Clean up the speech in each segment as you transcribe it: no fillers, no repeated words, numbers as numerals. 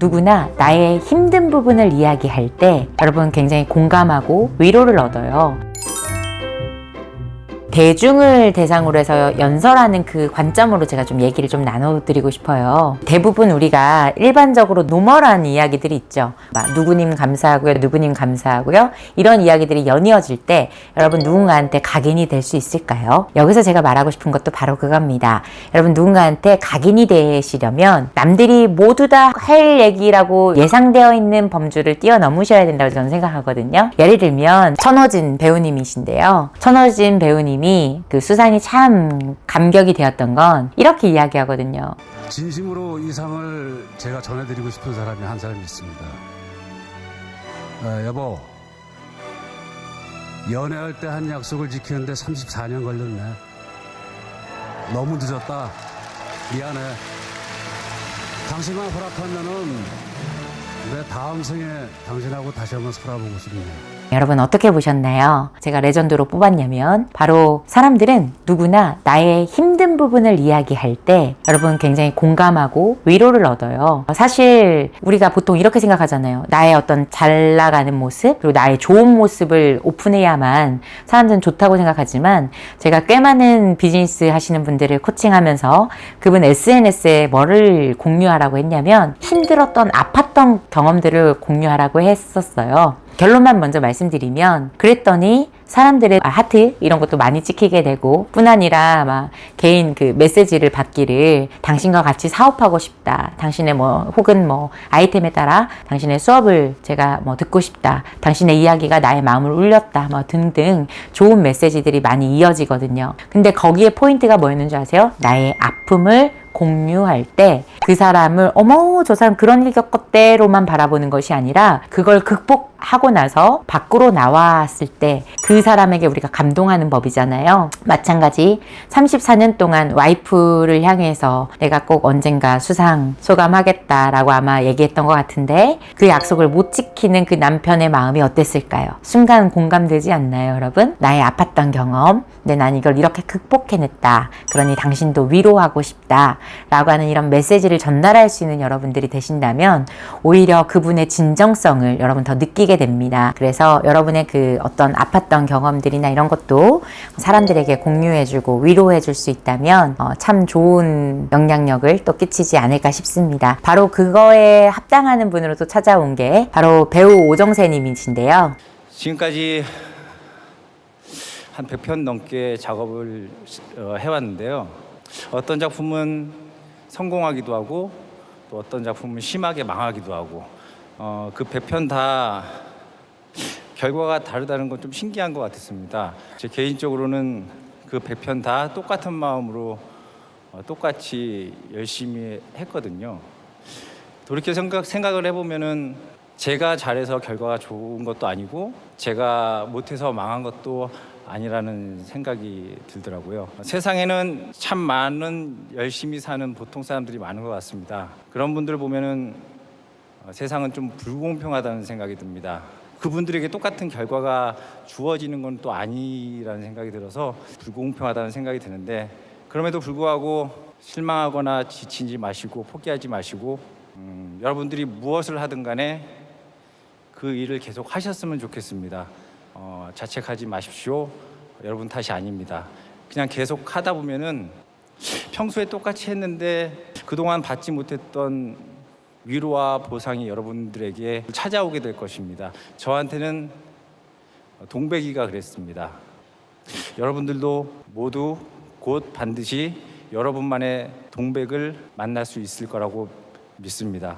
누구나 나의 힘든 부분을 이야기할 때 여러분 굉장히 공감하고 위로를 얻어요. 대중을 대상으로 해서 연설하는 그 관점으로 제가 좀 얘기를 좀 나눠드리고 싶어요. 대부분 우리가 일반적으로 노멀한 이야기들이 있죠. 막 누구님 감사하고요, 누구님 감사하고요. 이런 이야기들이 연이어질 때 여러분 누군가한테 각인이 될 수 있을까요? 여기서 제가 말하고 싶은 것도 바로 그겁니다. 여러분 누군가한테 각인이 되시려면 남들이 모두 다 할 얘기라고 예상되어 있는 범주를 뛰어넘으셔야 된다고 저는 생각하거든요. 예를 들면 천호진 배우님이신데요. 천호진 배우님 그 수상이 참 감격이 되었던 건 이렇게 이야기하거든요. 진심으로 이 상을 제가 전해드리고 싶은 사람이 한 사람이 있습니다. 여보, 연애할 때 한 약속을 지키는데 34년 걸렸네. 너무 늦었다. 미안해. 당신만 허락하면은 내 다음 생에 당신하고 다시 한번 살아보고 싶네. 여러분 어떻게 보셨나요? 제가 레전드로 뽑았냐면 바로 사람들은 누구나 나의 힘든 부분을 이야기할 때 여러분 굉장히 공감하고 위로를 얻어요. 사실 우리가 보통 이렇게 생각하잖아요. 나의 어떤 잘 나가는 모습 그리고 나의 좋은 모습을 오픈해야만 사람들은 좋다고 생각하지만 제가 꽤 많은 비즈니스 하시는 분들을 코칭하면서 그분 SNS에 뭐를 공유하라고 했냐면 힘들었던 아팠던 경험들을 공유하라고 했었어요. 결론만 먼저 말씀드리면 그랬더니 사람들의 하트 이런 것도 많이 찍히게 되고 뿐 아니라 막 개인 그 메시지를 받기를 당신과 같이 사업하고 싶다. 당신의 뭐 혹은 뭐 아이템에 따라 당신의 수업을 제가 뭐 듣고 싶다. 당신의 이야기가 나의 마음을 울렸다. 뭐 등등 좋은 메시지들이 많이 이어지거든요. 근데 거기에 포인트가 뭐였는 줄 아세요? 나의 아픔을 공유할 때 그 사람을 어머 저 사람 그런 일 겪었대로만 바라보는 것이 아니라 그걸 극복하고 나서 밖으로 나왔을 때 그 사람에게 우리가 감동하는 법이잖아요. 마찬가지 34년 동안 와이프를 향해서 내가 꼭 언젠가 수상 소감하겠다라고 아마 얘기했던 것 같은데 그 약속을 못 지키는 그 남편의 마음이 어땠을까요? 순간 공감되지 않나요, 여러분? 나의 아팠던 경험, 근데 난 이걸 이렇게 극복해냈다. 그러니 당신도 위로하고 싶다. 라고 하는 이런 메시지를 전달할 수 있는 여러분들이 되신다면 오히려 그분의 진정성을 여러분 더 느끼게 됩니다. 그래서 여러분의 그 어떤 아팠던 경험들이나 이런 것도 사람들에게 공유해주고 위로해줄 수 있다면 참 좋은 영향력을 또 끼치지 않을까 싶습니다. 바로 그거에 합당하는 분으로 또 찾아온 게 바로 배우 오정세 님이신데요. 지금까지 한 100편 넘게 작업을 해왔는데요. 어떤 작품은 성공하기도 하고 또 어떤 작품은 심하게 망하기도 하고 그 100편 다 결과가 다르다는 건 좀 신기한 것 같았습니다. 제 개인적으로는 그 100편 다 똑같은 마음으로 똑같이 열심히 했거든요. 돌이켜 생각을 해보면은 제가 잘해서 결과가 좋은 것도 아니고 제가 못해서 망한 것도 아니라는 생각이 들더라고요. 세상에는 참 많은 열심히 사는 보통 사람들이 많은 것 같습니다. 그런 분들을 보면은 세상은 좀 불공평하다는 생각이 듭니다. 그분들에게 똑같은 결과가 주어지는 건 또 아니라는 생각이 들어서 불공평하다는 생각이 드는데 그럼에도 불구하고 실망하거나 지치지 마시고 포기하지 마시고 여러분들이 무엇을 하든 간에 그 일을 계속 하셨으면 좋겠습니다. 자책하지 마십시오. 여러분 탓이 아닙니다. 그냥 계속 하다 보면은 평소에 똑같이 했는데 그동안 받지 못했던 위로와 보상이 여러분들에게 찾아오게 될 것입니다. 저한테는 동백이가 그랬습니다. 여러분들도 모두 곧 반드시 여러분만의 동백을 만날 수 있을 거라고 믿습니다.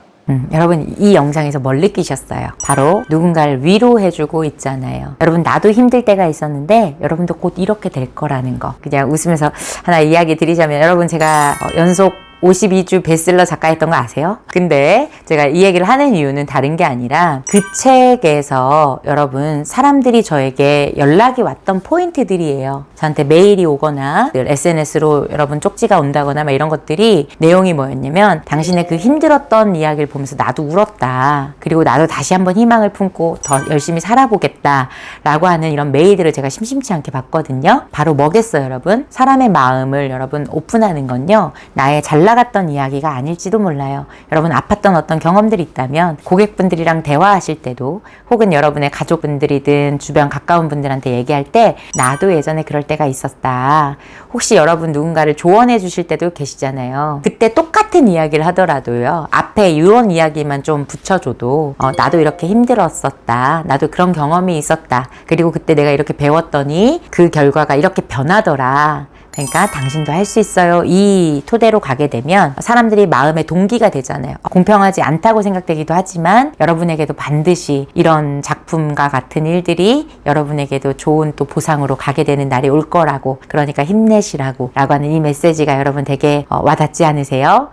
여러분 이 영상에서 뭘 느끼셨어요? 바로 누군가를 위로해주고 있잖아요. 여러분 나도 힘들 때가 있었는데 여러분도 곧 이렇게 될 거라는 거 그냥 웃으면서 하나 이야기 드리자면 여러분 제가 연속 52주 베스트셀러 작가였던 거 아세요? 근데 제가 이 얘기를 하는 이유는 다른 게 아니라 그 책에서 여러분 사람들이 저에게 연락이 왔던 포인트들이에요. 저한테 메일이 오거나 SNS로 여러분 쪽지가 온다거나 막 이런 것들이 내용이 뭐였냐면 당신의 그 힘들었던 이야기를 보면서 나도 울었다. 그리고 나도 다시 한번 희망을 품고 더 열심히 살아보겠다 라고 하는 이런 메일들을 제가 심심치 않게 봤거든요. 바로 뭐겠어요, 여러분? 사람의 마음을 여러분 오픈하는 건요. 나의 잘나 올라갔던 이야기가 아닐지도 몰라요. 여러분 아팠던 어떤 경험들이 있다면 고객분들이랑 대화하실 때도 혹은 여러분의 가족분들이든 주변 가까운 분들한테 얘기할 때 나도 예전에 그럴 때가 있었다. 혹시 여러분 누군가를 조언해 주실 때도 계시잖아요. 그때 똑같은 이야기를 하더라도요. 앞에 이런 이야기만 좀 붙여줘도 나도 이렇게 힘들었었다. 나도 그런 경험이 있었다. 그리고 그때 내가 이렇게 배웠더니 그 결과가 이렇게 변하더라. 그러니까 당신도 할 수 있어요. 이 토대로 가게 되면 사람들이 마음의 동기가 되잖아요. 공평하지 않다고 생각되기도 하지만 여러분에게도 반드시 이런 작품과 같은 일들이 여러분에게도 좋은 또 보상으로 가게 되는 날이 올 거라고, 그러니까 힘내시라고 라고 하는 이 메시지가 여러분 되게 와닿지 않으세요?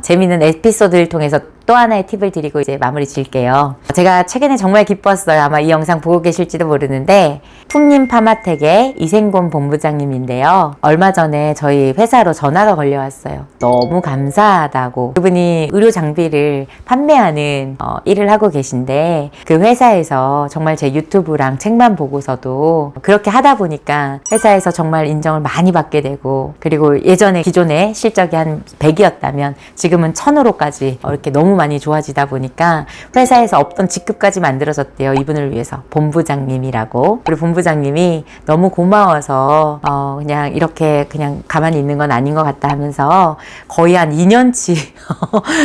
재미있는 에피소드를 통해서 또 하나의 팁을 드리고 이제 마무리 질게요. 제가 최근에 정말 기뻤어요. 아마 이 영상 보고 계실지도 모르는데 품님 파마텍의 이생곤 본부장님인데요. 얼마 전에 저희 회사로 전화가 걸려왔어요. 너무 감사하다고. 그분이 의료 장비를 판매하는 일을 하고 계신데 그 회사에서 정말 제 유튜브랑 책만 보고서도 그렇게 하다 보니까 회사에서 정말 인정을 많이 받게 되고, 그리고 예전에 기존에 실적이 한 100이었다면 지금은 1000으로까지 이렇게 너무 많이 좋아지다 보니까 회사에서 없던 직급까지 만들어졌대요. 이분을 위해서. 본부장님이라고. 우리 본부장님이 너무 고마워서 그냥 이렇게 그냥 가만히 있는 건 아닌 것 같다 하면서 거의 한 2년치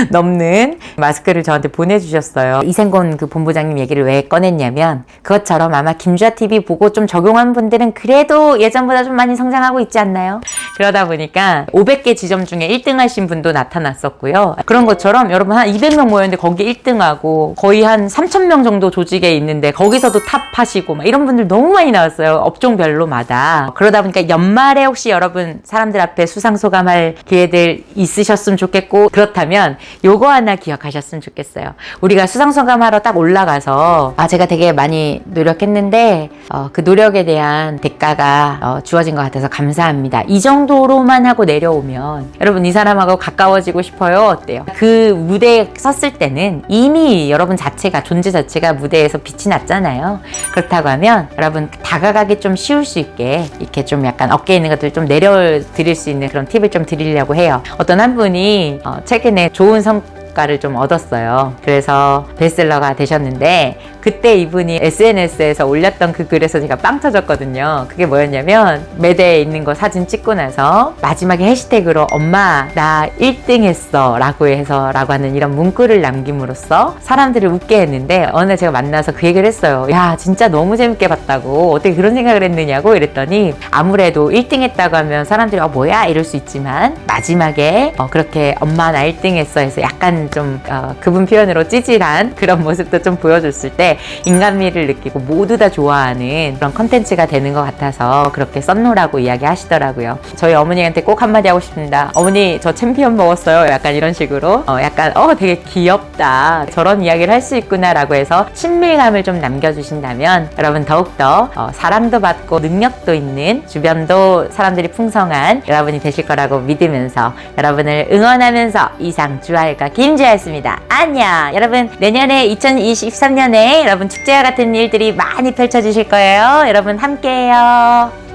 넘는 마스크를 저한테 보내주셨어요. 이생곤 그 본부장님 얘기를 왜 꺼냈냐면 그것처럼 아마 김주아TV 보고 좀 적용한 분들은 그래도 예전보다 좀 많이 성장하고 있지 않나요? 그러다 보니까 500개 지점 중에 1등 하신 분도 나타났었고요. 그런 것처럼 여러분 한 200명 모였는데 거기 1등하고 거의 한 3,000명 정도 조직에 있는데 거기서도 탑하시고 막 이런 분들 너무 많이 나왔어요. 업종별로마다. 그러다 보니까 연말에 혹시 여러분 사람들 앞에 수상소감할 기회들 있으셨으면 좋겠고, 그렇다면 요거 하나 기억하셨으면 좋겠어요. 우리가 수상소감하러 딱 올라가서 제가 되게 많이 노력했는데 그 노력에 대한 대가가 주어진 것 같아서 감사합니다. 이 정도로만 하고 내려오면 여러분 이 사람하고 가까워지고 싶어요? 어때요? 그 무대에 섰을 때는 이미 여러분 자체가, 존재 자체가 무대에서 빛이 났잖아요. 그렇다고 하면 여러분 다가가기 좀 쉬울 수 있게 이렇게 좀 약간 어깨에 있는 것들 좀 내려드릴 수 있는 그런 팁을 좀 드리려고 해요. 어떤 한 분이 최근에 좋은 성과를 좀 얻었어요. 그래서 베스트셀러가 되셨는데 그때 이분이 SNS에서 올렸던 그 글에서 제가 빵 터졌거든요. 그게 뭐였냐면 매대에 있는 거 사진 찍고 나서 마지막에 해시태그로 엄마 나 1등 했어 라고 하는 이런 문구를 남김으로써 사람들을 웃게 했는데, 어느 날 제가 만나서 그 얘기를 했어요. 야 진짜 너무 재밌게 봤다고, 어떻게 그런 생각을 했느냐고. 이랬더니 아무래도 1등 했다고 하면 사람들이 뭐야 이럴 수 있지만 마지막에 그렇게 엄마 나 1등 했어 해서 약간 좀 그분 표현으로 찌질한 그런 모습도 좀 보여줬을 때 인간미를 느끼고 모두 다 좋아하는 그런 컨텐츠가 되는 것 같아서 그렇게 썬노라고 이야기 하시더라고요. 저희 어머니한테 꼭 한마디 하고 싶습니다. 어머니 저 챔피언 먹었어요. 약간 이런 식으로 약간 되게 귀엽다, 저런 이야기를 할 수 있구나 라고 해서 친밀감을 좀 남겨주신다면 여러분 더욱더 사랑도 받고 능력도 있는, 주변도 사람들이 풍성한 여러분이 되실 거라고 믿으면서 여러분을 응원하면서 이상 주아일과 김주아였습니다. 안녕. 여러분 내년에 2023년에 여러분 축제와 같은 일들이 많이 펼쳐지실 거예요. 여러분 함께해요.